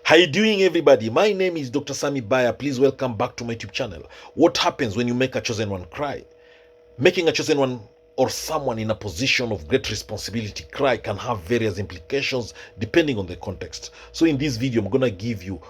How you doing, everybody? My name is Dr. Sami Baya. Please welcome back to my YouTube channel. What happens when you make a chosen one cry? Making a chosen one or someone in a position of great responsibility cry can have various implications depending on the context. So in this video, I'm going to give you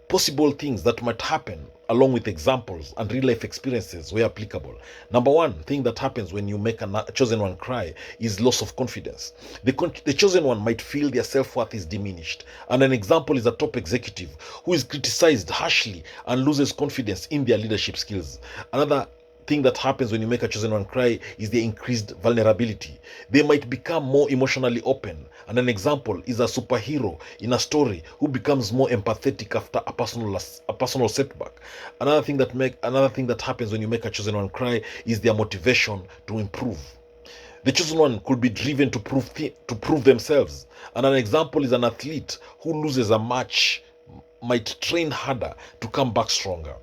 possible things that might happen along with examples and real life experiences where applicable. Number one thing that happens when you make a chosen one cry is loss of confidence. The chosen one might feel their self-worth is diminished. And an example is a top executive who is criticized harshly and loses confidence in their leadership skills. Another thing that happens when you make a chosen one cry is the increased vulnerability. They might become more emotionally open. And an example is a superhero in a story who becomes more empathetic after a personal setback. Another thing that happens when you make a chosen one cry is their motivation to improve. The chosen one could be driven to prove themselves. And an example is an athlete who loses a match might train harder to come back stronger.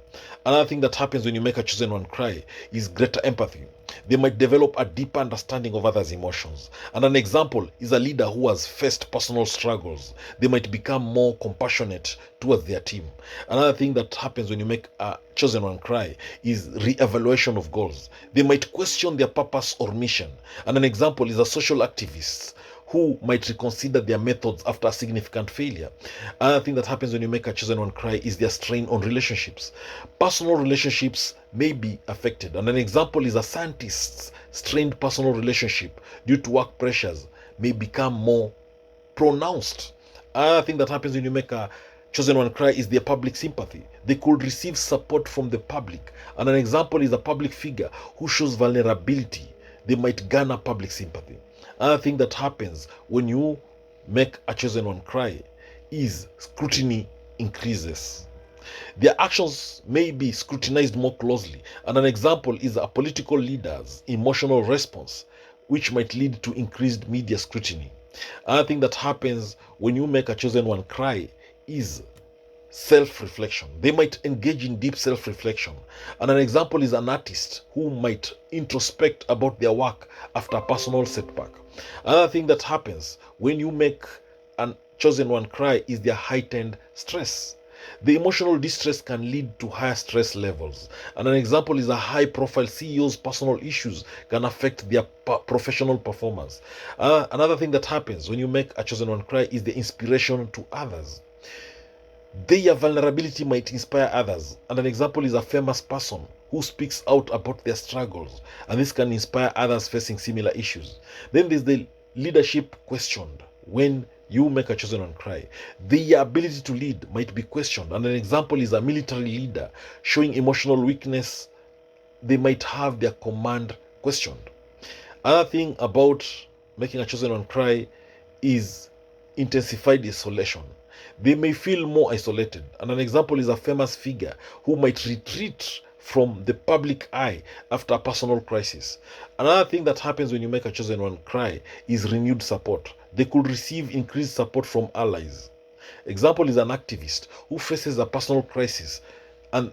Another thing that happens when you make a chosen one cry is greater empathy. They might develop a deeper understanding of others' emotions. And an example is a leader who has faced personal struggles. They might become more compassionate towards their team. Another thing that happens when you make a chosen one cry is re-evaluation of goals. They might question their purpose or mission. And an example is a social activist who might reconsider their methods after a significant failure. Another thing that happens when you make a chosen one cry is their strain on relationships. Personal relationships may be affected. And an example is a scientist's strained personal relationship due to work pressures may become more pronounced. Another thing that happens when you make a chosen one cry is their public sympathy. They could receive support from the public. And an example is a public figure who shows vulnerability. They might garner public sympathy. Another thing that happens when you make a chosen one cry is scrutiny increases. Their actions may be scrutinized more closely. And an example is a political leader's emotional response, which might lead to increased media scrutiny. Another thing that happens when you make a chosen one cry is self-reflection. They might engage in deep self-reflection. And an example is an artist who might introspect about their work after a personal setback. Another thing that happens when you make a chosen one cry is their heightened stress. The emotional distress can lead to higher stress levels. And an example is a high-profile CEO's personal issues can affect their professional performance. Another thing that happens when you make a chosen one cry is the inspiration to others. Their vulnerability might inspire others. And an example is a famous person who speaks out about their struggles. And this can inspire others facing similar issues. Then there's the leadership questioned when you make a chosen one cry. Their ability to lead might be questioned. And an example is a military leader showing emotional weakness. They might have their command questioned. Another thing about making a chosen one cry is intensified isolation. They may feel more isolated. And an example is a famous figure who might retreat from the public eye after a personal crisis. Another thing that happens when you make a chosen one cry is renewed support. They could receive increased support from allies. Example is an activist who faces a personal crisis and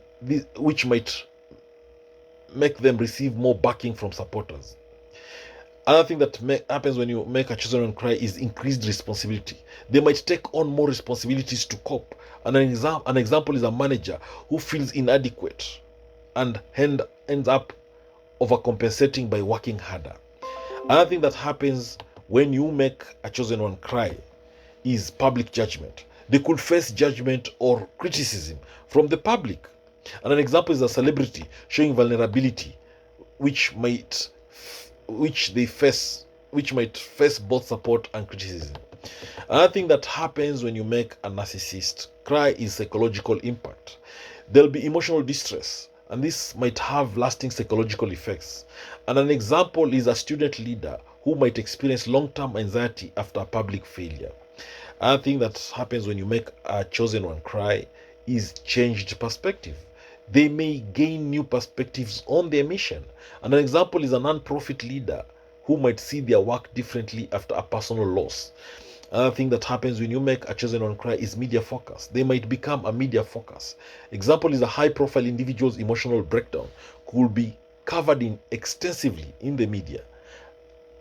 which might make them receive more backing from supporters. Another thing that happens when you make a chosen one cry is increased responsibility. They might take on more responsibilities to cope. And an example is a manager who feels inadequate and ends up overcompensating by working harder. Another thing that happens when you make a chosen one cry is public judgment. They could face judgment or criticism from the public. And an example is a celebrity showing vulnerability, which might face both support and criticism. Another thing that happens when you make a narcissist cry is psychological impact. There'll be emotional distress, and this might have lasting psychological effects. And an example is a student leader who might experience long-term anxiety after a public failure. Another thing that happens when you make a chosen one cry is changed perspective. They may gain new perspectives on their mission. And an example is a non-profit leader who might see their work differently after a personal loss. Another thing that happens when you make a chosen one cry is media focus. They might become a media focus. Example is a high-profile individual's emotional breakdown could be covered extensively in the media.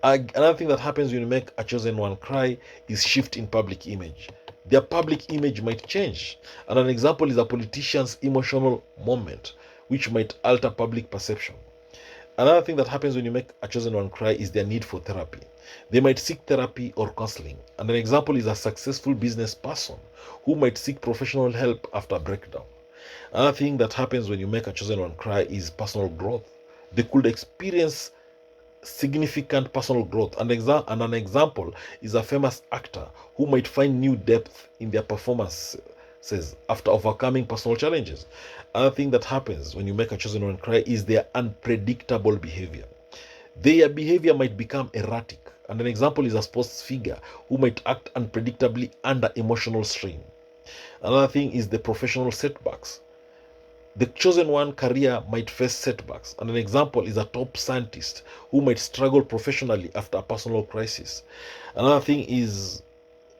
Another thing that happens when you make a chosen one cry is shift in public image. Their public image might change. And an example is a politician's emotional moment, which might alter public perception. Another thing that happens when you make a chosen one cry is their need for therapy. They might seek therapy or counseling. And an example is a successful business person who might seek professional help after a breakdown. Another thing that happens when you make a chosen one cry is personal growth. They could experience significant personal growth. And an example is a famous actor who might find new depth in their performances after overcoming personal challenges. Another thing that happens when you make a chosen one cry is their unpredictable behavior. Their behavior might become erratic. And an example is a sports figure who might act unpredictably under emotional strain. Another thing is the professional setbacks. The chosen one career might face setbacks, and an example is a top scientist who might struggle professionally after a personal crisis. Another thing is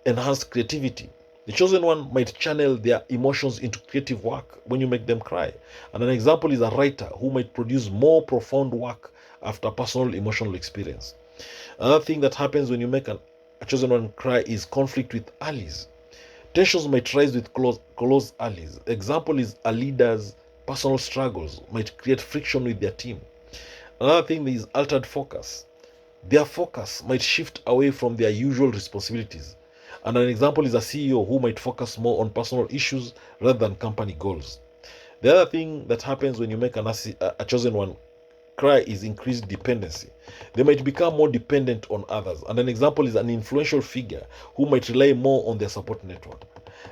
enhanced creativity. The chosen one might channel their emotions into creative work when you make them cry. And an example is a writer who might produce more profound work after personal emotional experience. Another thing that happens when you make a chosen one cry is conflict with allies. Tensions might rise with close allies. Example is a leader's personal struggles might create friction with their team. Another thing is altered focus. Their focus might shift away from their usual responsibilities. And an example is a CEO who might focus more on personal issues rather than company goals. The other thing that happens when you make a chosen one cry is increased dependency. They might become more dependent on others. And an example is an influential figure who might rely more on their support network.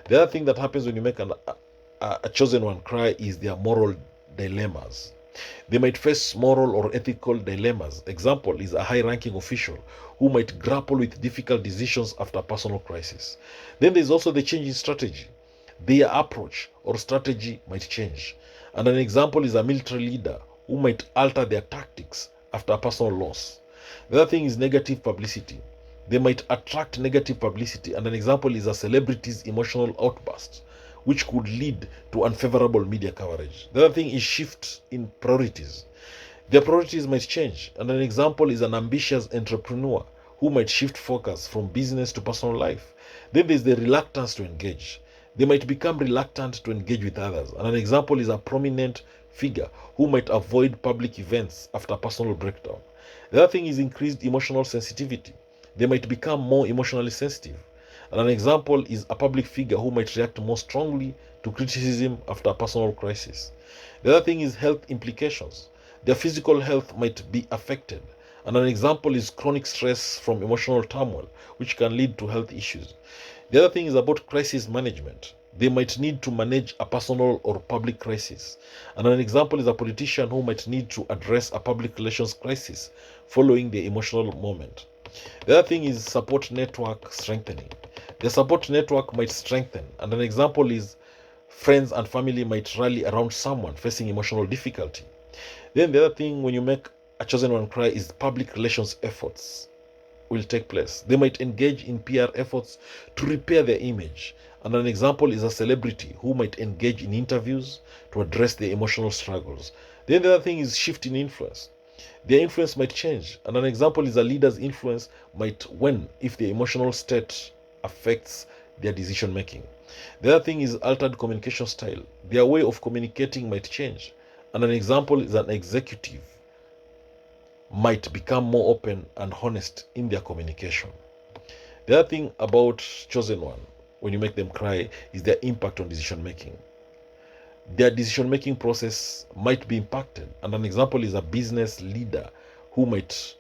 The other thing that happens when you make a chosen one cry is their moral dilemmas. They might face moral or ethical dilemmas. Example is a high ranking official who might grapple with difficult decisions after a personal crisis. Then there's also the change in strategy. Their approach or strategy might change. And an example is a military leader who might alter their tactics after a personal loss. The other thing is negative publicity. They might attract negative publicity. And an example is a celebrity's emotional outburst, which could lead to unfavorable media coverage. The other thing is shift in priorities. Their priorities might change, and an example is an ambitious entrepreneur who might shift focus from business to personal life. Then there's the reluctance to engage. They might become reluctant to engage with others, and an example is a prominent figure who might avoid public events after personal breakdown. The other thing is increased emotional sensitivity. They might become more emotionally sensitive. And an example is a public figure who might react more strongly to criticism after a personal crisis. The other thing is health implications. Their physical health might be affected. And an example is chronic stress from emotional turmoil, which can lead to health issues. The other thing is about crisis management. They might need to manage a personal or public crisis. And an example is a politician who might need to address a public relations crisis following the emotional moment. The other thing is support network strengthening. The support network might strengthen, and an example is friends and family might rally around someone facing emotional difficulty. Then the other thing when you make a chosen one cry is public relations efforts will take place. They might engage in PR efforts to repair their image. And an example is a celebrity who might engage in interviews to address their emotional struggles. Then the other thing is shift in influence. Their influence might change. And an example is a leader's influence might wane if their emotional state affects their decision making. The other thing is altered communication style. Their way of communicating might change. And an example is an executive might become more open and honest in their communication. The other thing about chosen one, when you make them cry, is their impact on decision making. Their decision making process might be impacted. And an example is a business leader who might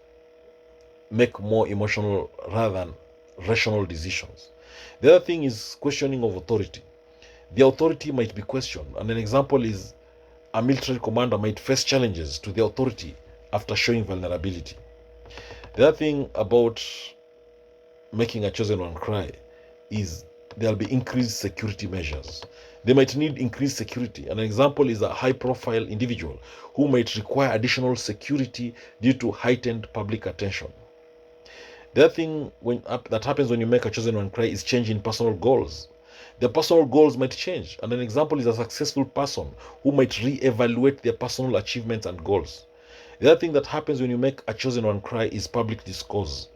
make more emotional rather than rational decisions. The other thing is questioning of authority. The authority might be questioned. And an example is a military commander might face challenges to the authority after showing vulnerability. The other thing about making a chosen one cry is there'll be increased security measures. They might need increased security. An example is a high profile individual who might require additional security due to heightened public attention. The other thing that happens when you make a chosen one cry is change in personal goals. Their personal goals might change. And an example is a successful person who might re-evaluate their personal achievements and goals. The other thing that happens when you make a chosen one cry is public discourse.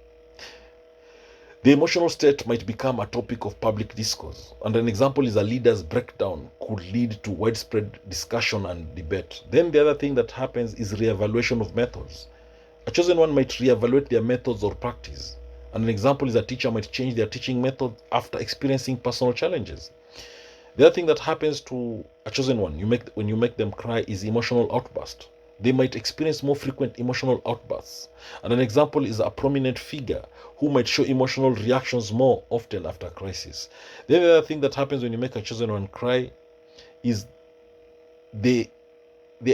The emotional state might become a topic of public discourse, and an example is a leader's breakdown could lead to widespread discussion and debate. Then the other thing that happens is reevaluation of methods. A chosen one might reevaluate their methods or practice, and an example is a teacher might change their teaching method after experiencing personal challenges. The other thing that happens to a chosen one when you make them cry is emotional outburst. They might experience more frequent emotional outbursts. And an example is a prominent figure who might show emotional reactions more often after a crisis. The other thing that happens when you make a chosen one cry is their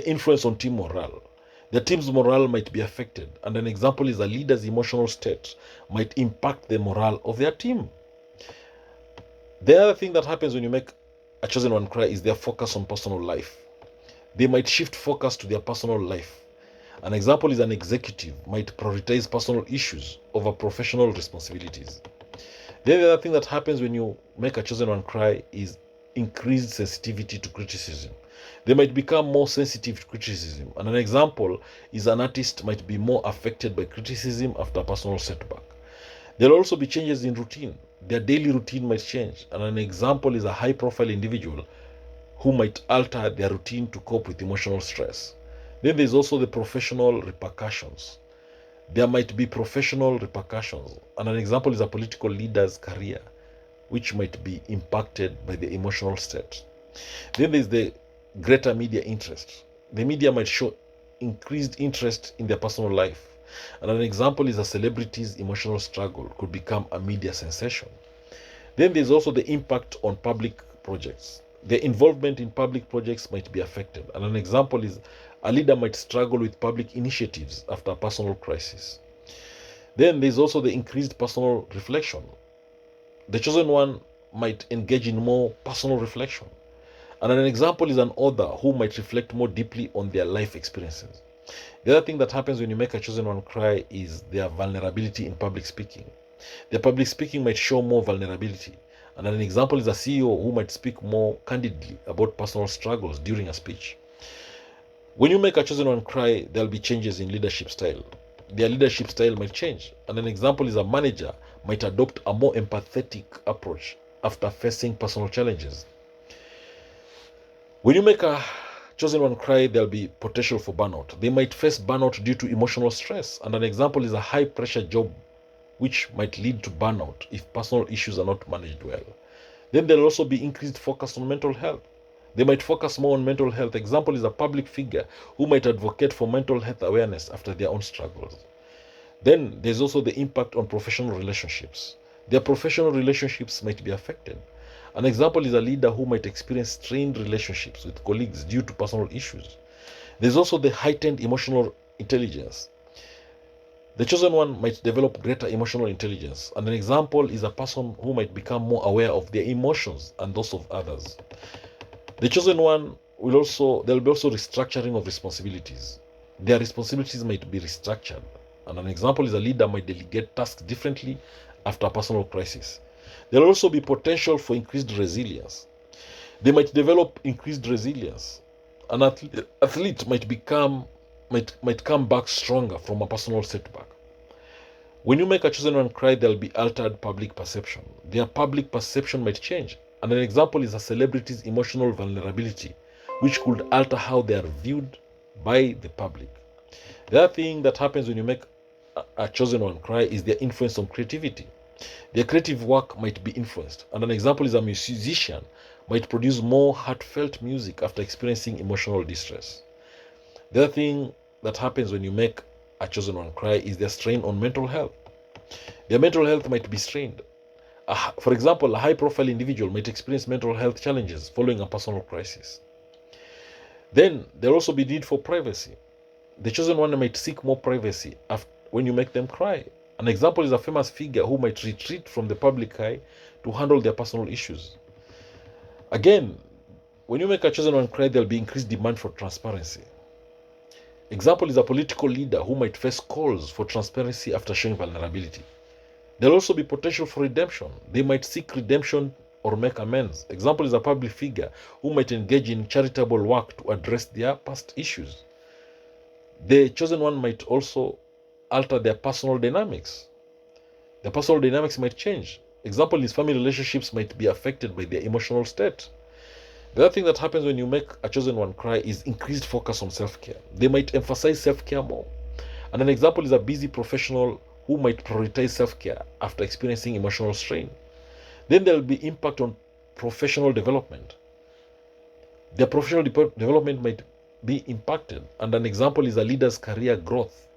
influence on team morale. The team's morale might be affected. And an example is a leader's emotional state might impact the morale of their team. The other thing that happens when you make a chosen one cry is their focus on personal life. They might shift focus to their personal life. An example is an executive might prioritize personal issues over professional responsibilities. The other thing that happens when you make a chosen one cry is increased sensitivity to criticism. They might become more sensitive to criticism. And an example is an artist might be more affected by criticism after a personal setback. There will also be changes in routine. Their daily routine might change. And an example is a high-profile individual who might alter their routine to cope with emotional stress. Then there's also the professional repercussions. There might be professional repercussions. And an example is a political leader's career, which might be impacted by the emotional state. Then there's the greater media interest. The media might show increased interest in their personal life. And an example is a celebrity's emotional struggle could become a media sensation. Then there's also the impact on public projects. Their involvement in public projects might be affected. And an example is a leader might struggle with public initiatives after a personal crisis. Then there's also the increased personal reflection. The chosen one might engage in more personal reflection. And an example is an author who might reflect more deeply on their life experiences. The other thing that happens when you make a chosen one cry is their vulnerability in public speaking. Their public speaking might show more vulnerability. And an example is a CEO who might speak more candidly about personal struggles during a speech. When you make a chosen one cry, there'll be changes in leadership style. Their leadership style might change. And an example is a manager might adopt a more empathetic approach after facing personal challenges. When you make a chosen one cry, there'll be potential for burnout. They might face burnout due to emotional stress. And an example is a high pressure job which might lead to burnout if personal issues are not managed well. Then there'll also be increased focus on mental health. They might focus more on mental health. Example is a public figure who might advocate for mental health awareness after their own struggles. Then there's also the impact on professional relationships. Their professional relationships might be affected. An example is a leader who might experience strained relationships with colleagues due to personal issues. There's also the heightened emotional intelligence. The chosen one might develop greater emotional intelligence, and an example is a person who might become more aware of their emotions and those of others. The chosen one there will be also restructuring of responsibilities. Their responsibilities might be restructured, and an example is a leader might delegate tasks differently after a personal crisis. There will also be potential for increased resilience. They might develop increased resilience. An athlete might come back stronger from a personal setback. When you make a chosen one cry, there'll be altered public perception. Their public perception might change. And an example is a celebrity's emotional vulnerability, which could alter how they are viewed by the public. The other thing that happens when you make a chosen one cry is their influence on creativity. Their creative work might be influenced. And an example is a musician might produce more heartfelt music after experiencing emotional distress. The other thing that happens when you make a chosen one cry is their strain on mental health. Their mental health might be strained. For example, a high-profile individual might experience mental health challenges following a personal crisis. Then there will also be need for privacy. The chosen one might seek more privacy when you make them cry. An example is a famous figure who might retreat from the public eye to handle their personal issues. Again, when you make a chosen one cry, there will be increased demand for transparency. Example is a political leader who might face calls for transparency after showing vulnerability. There will also be potential for redemption. They might seek redemption or make amends. Example is a public figure who might engage in charitable work to address their past issues. The chosen one might also alter their personal dynamics. Their personal dynamics might change. Example is family relationships might be affected by their emotional state. The other thing that happens when you make a chosen one cry is increased focus on self-care. They might emphasize self-care more. And an example is a busy professional who might prioritize self-care after experiencing emotional strain. Then there will be impact on professional development. Their professional development might be impacted. And an example is a leader's career growth,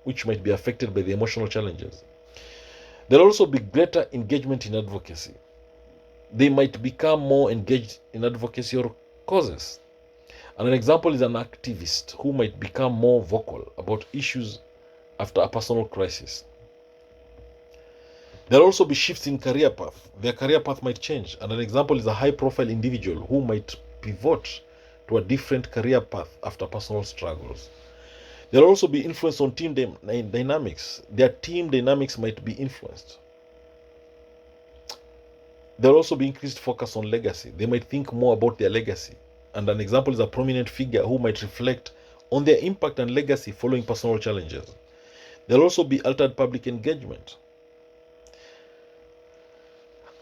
which might be affected by the emotional challenges. There will also be greater engagement in advocacy. They might become more engaged in advocacy or causes. And an example is an activist who might become more vocal about issues after a personal crisis. There will also be shifts in career path. Their career path might change. And an example is a high-profile individual who might pivot to a different career path after personal struggles. There will also be influence on team dynamics. Their team dynamics might be influenced. There will also be increased focus on legacy. They might think more about their legacy. And an example is a prominent figure who might reflect on their impact and legacy following personal challenges. There will also be altered public engagement.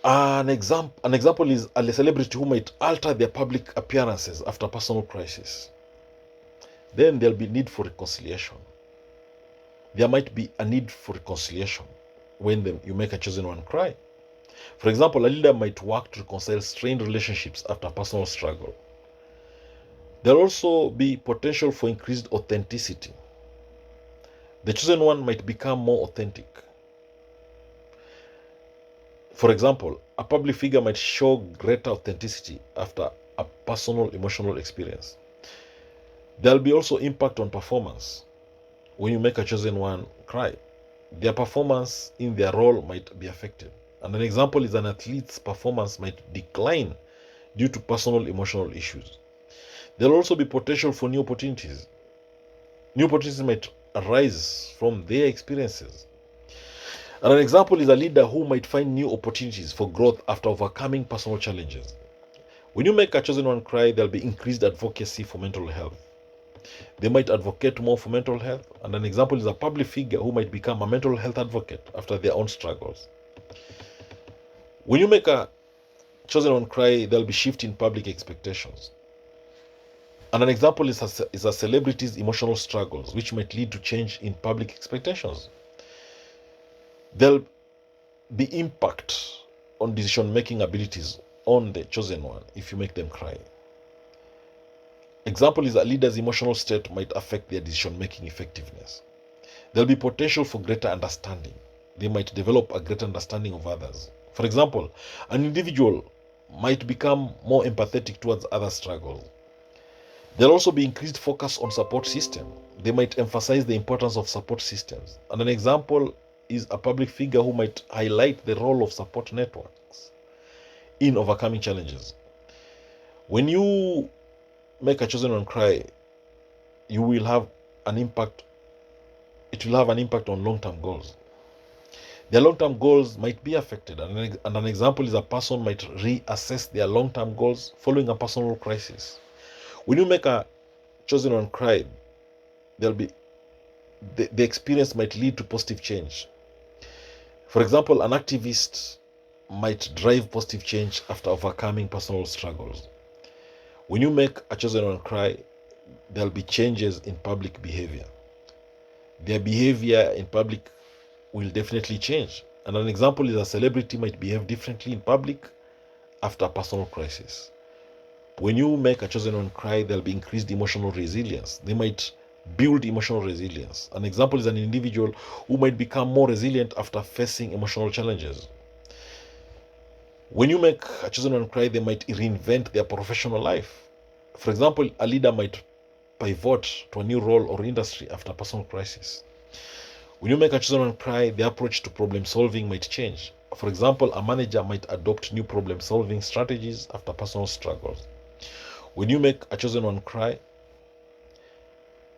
An example is a celebrity who might alter their public appearances after personal crisis. Then there'll be need for reconciliation. There might be a need for reconciliation when you make a chosen one cry. For example, a leader might work to reconcile strained relationships after personal struggle. There'll also be potential for increased authenticity. The chosen one might become more authentic. For example, a public figure might show greater authenticity after a personal emotional experience. There'll be also impact on performance. When you make a chosen one cry, their performance in their role might be affected. And an example is an athlete's performance might decline due to personal emotional issues. There will also be potential for new opportunities. New opportunities might arise from their experiences. And an example is a leader who might find new opportunities for growth after overcoming personal challenges. When you make a chosen one cry, there'll be increased advocacy for mental health. They might advocate more for mental health. And an example is a public figure who might become a mental health advocate after their own struggles. When you make a chosen one cry, there'll be shift in public expectations. And an example is a celebrity's emotional struggles, which might lead to change in public expectations. There'll be impact on decision-making abilities on the chosen one if you make them cry. Example is a leader's emotional state might affect their decision-making effectiveness. There'll be potential for greater understanding. They might develop a greater understanding of others. For example, an individual might become more empathetic towards other struggles. There'll also be increased focus on support system. They might emphasize the importance of support systems. And an example is a public figure who might highlight the role of support networks in overcoming challenges. When you make a chosen one cry, you will have an impact. It will have an impact on long-term goals. Their long-term goals might be affected. And an example is a person might reassess their long-term goals following a personal crisis. When you make a chosen one cry, there'll be the experience might lead to positive change. For example, an activist might drive positive change after overcoming personal struggles. When you make a chosen one cry, there'll be changes in public behavior. Their behavior in public will definitely change. And an example is a celebrity might behave differently in public after a personal crisis. When you make a chosen one cry, there'll be increased emotional resilience. They might build emotional resilience. An example is an individual who might become more resilient after facing emotional challenges. When you make a chosen one cry, they might reinvent their professional life. For example, a leader might pivot to a new role or industry after a personal crisis. When you make a chosen one cry, the approach to problem solving might change. For example, a manager might adopt new problem solving strategies after personal struggles. When you make a chosen one cry,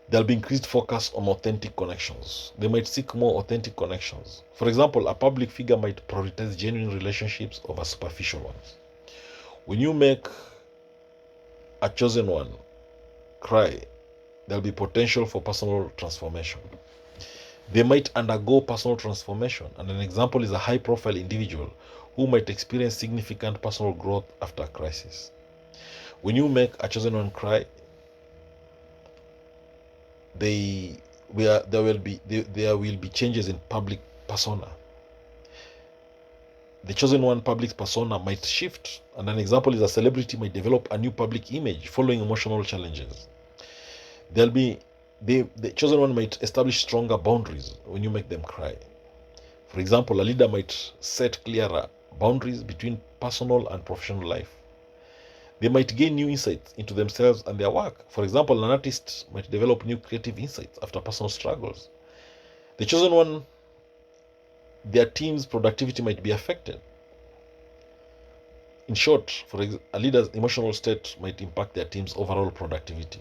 there'll be increased focus on authentic connections. They might seek more authentic connections. For example, a public figure might prioritize genuine relationships over superficial ones. When you make a chosen one cry, there'll be potential for personal transformation. They might undergo personal transformation, and an example is a high profile individual who might experience significant personal growth after a crisis. When you make a chosen one cry, there will be changes in public persona. The chosen one public persona might shift, and an example is a celebrity might develop a new public image following emotional challenges. The chosen one might establish stronger boundaries when you make them cry. For example, a leader might set clearer boundaries between personal and professional life. They might gain new insights into themselves and their work. For example, an artist might develop new creative insights after personal struggles. The chosen one, their team's productivity might be affected. In short, a leader's emotional state might impact their team's overall productivity.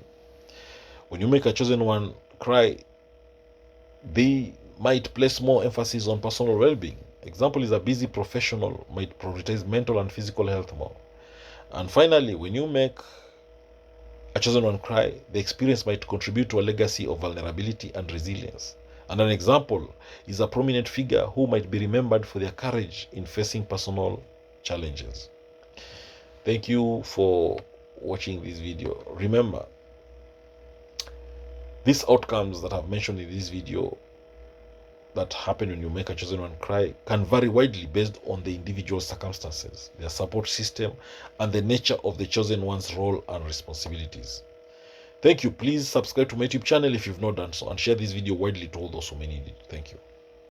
When you make a chosen one cry, they might place more emphasis on personal well-being. Example is a busy professional might prioritize mental and physical health more. And finally, when you make a chosen one cry, the experience might contribute to a legacy of vulnerability and resilience. And an example is a prominent figure who might be remembered for their courage in facing personal challenges. Thank you for watching this video. Remember, these outcomes that I've mentioned in this video that happen when you make a chosen one cry can vary widely based on the individual circumstances, their support system, and the nature of the chosen one's role and responsibilities. Thank you. Please subscribe to my YouTube channel if you've not done so, and share this video widely to all those who may need it. Thank you.